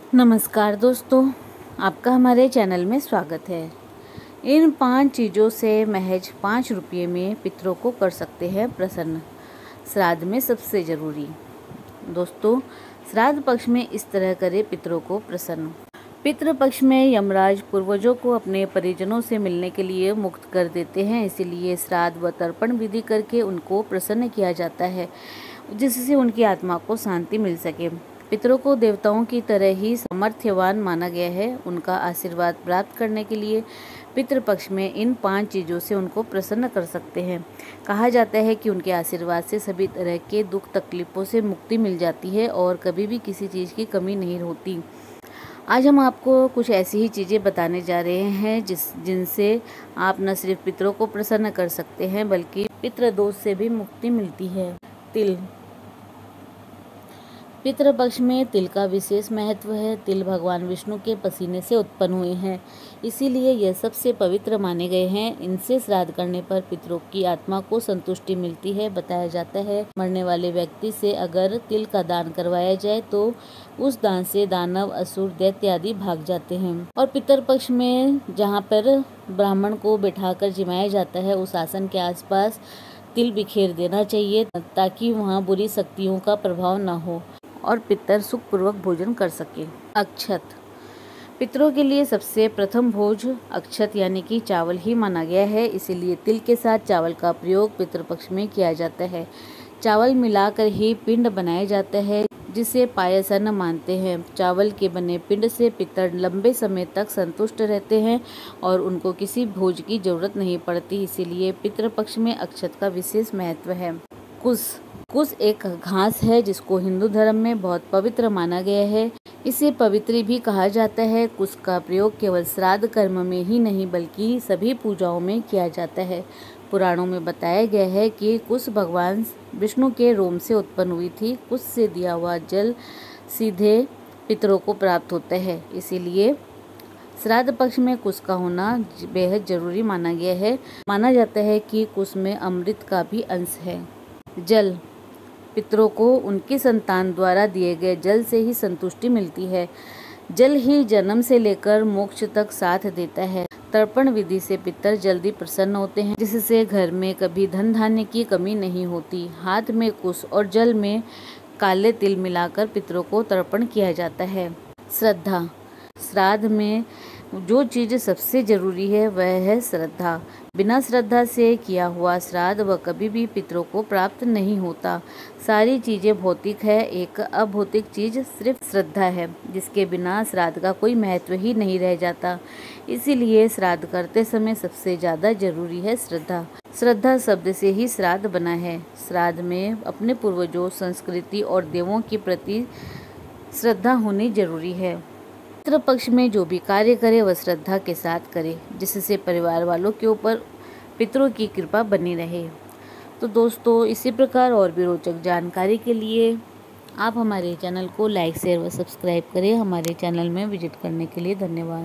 नमस्कार दोस्तों, आपका हमारे चैनल में स्वागत है। इन 5 चीज़ों से महज 5 रुपये में पितरों को कर सकते हैं प्रसन्न। श्राद्ध में सबसे ज़रूरी। दोस्तों, श्राद्ध पक्ष में इस तरह करे पितरों को प्रसन्न। पितृ पक्ष में यमराज पूर्वजों को अपने परिजनों से मिलने के लिए मुक्त कर देते हैं, इसीलिए श्राद्ध व तर्पण विधि करके उनको प्रसन्न किया जाता है, जिससे उनकी आत्मा को शांति मिल सके। पितरों को देवताओं की तरह ही सामर्थ्यवान माना गया है। उनका आशीर्वाद प्राप्त करने के लिए पितृपक्ष में इन 5 चीज़ों से उनको प्रसन्न कर सकते हैं। कहा जाता है कि उनके आशीर्वाद से सभी तरह के दुख तकलीफ़ों से मुक्ति मिल जाती है और कभी भी किसी चीज़ की कमी नहीं होती। आज हम आपको कुछ ऐसी ही चीज़ें बताने जा रहे हैं जिनसे आप न सिर्फ पितरों को प्रसन्न कर सकते हैं बल्कि पितृदोष से भी मुक्ति मिलती है। तिल। पितृपक्ष में तिल का विशेष महत्व है। तिल भगवान विष्णु के पसीने से उत्पन्न हुए हैं, इसीलिए यह सबसे पवित्र माने गए हैं। इनसे श्राद्ध करने पर पितरों की आत्मा को संतुष्टि मिलती है। बताया जाता है मरने वाले व्यक्ति से अगर तिल का दान करवाया जाए तो उस दान से दानव, असुर, दैत्य आदि भाग जाते हैं। और पितृपक्ष में जहाँ पर ब्राह्मण को बैठाकर जिमाया जाता है, उस आसन के आसपास तिल बिखेर देना चाहिए ताकि वहाँ बुरी शक्तियों का प्रभाव न हो और पितर सुखपूर्वक भोजन कर सके। अक्षत। पितरों के लिए सबसे प्रथम भोज अक्षत यानी कि चावल ही माना गया है, इसीलिए तिल के साथ चावल का प्रयोग पितृपक्ष में किया जाता है। चावल मिलाकर ही पिंड बनाया जाता है, जिसे पायसन मानते हैं। चावल के बने पिंड से पितर लंबे समय तक संतुष्ट रहते हैं और उनको किसी भोज की जरूरत नहीं पड़ती, इसीलिए पितृपक्ष में अक्षत का विशेष महत्व है। कुश। कुश एक घास है जिसको हिंदू धर्म में बहुत पवित्र माना गया है। इसे पवित्र भी कहा जाता है। कुश का प्रयोग केवल श्राद्ध कर्म में ही नहीं बल्कि सभी पूजाओं में किया जाता है। पुराणों में बताया गया है कि कुश भगवान विष्णु के रोम से उत्पन्न हुई थी। कुश से दिया हुआ जल सीधे पितरों को प्राप्त होता है, इसीलिए श्राद्ध पक्ष में कुश का होना बेहद जरूरी माना गया है। माना जाता है कि कुश में अमृत का भी अंश है। जल। पितरों को उनकी संतान द्वारा दिए गए जल से ही संतुष्टि मिलती है। जल ही जन्म से लेकर मोक्ष तक साथ देता है। तर्पण विधि से पितर जल्दी प्रसन्न होते हैं, जिससे घर में कभी धन धान्य की कमी नहीं होती। हाथ में कुश और जल में काले तिल मिलाकर पितरों को तर्पण किया जाता है। श्रद्धा। श्राद्ध में जो चीज़ सबसे जरूरी है वह है श्रद्धा। बिना श्रद्धा से किया हुआ श्राद्ध वह कभी भी पितरों को प्राप्त नहीं होता। सारी चीज़ें भौतिक है, एक अभौतिक चीज़ सिर्फ श्रद्धा है, जिसके बिना श्राद्ध का कोई महत्व ही नहीं रह जाता। इसीलिए श्राद्ध करते समय सबसे ज़्यादा जरूरी है श्रद्धा। श्रद्धा शब्द से ही श्राद्ध बना है। श्राद्ध में अपने पूर्वजों, संस्कृति और देवों के प्रति श्रद्धा होनी जरूरी है। पितृपक्ष में जो भी कार्य करे वह श्रद्धा के साथ करे, जिससे परिवार वालों के ऊपर पितरों की कृपा बनी रहे। तो दोस्तों, इसी प्रकार और भी रोचक जानकारी के लिए आप हमारे चैनल को लाइक, शेयर व सब्सक्राइब करें। हमारे चैनल में विजिट करने के लिए धन्यवाद।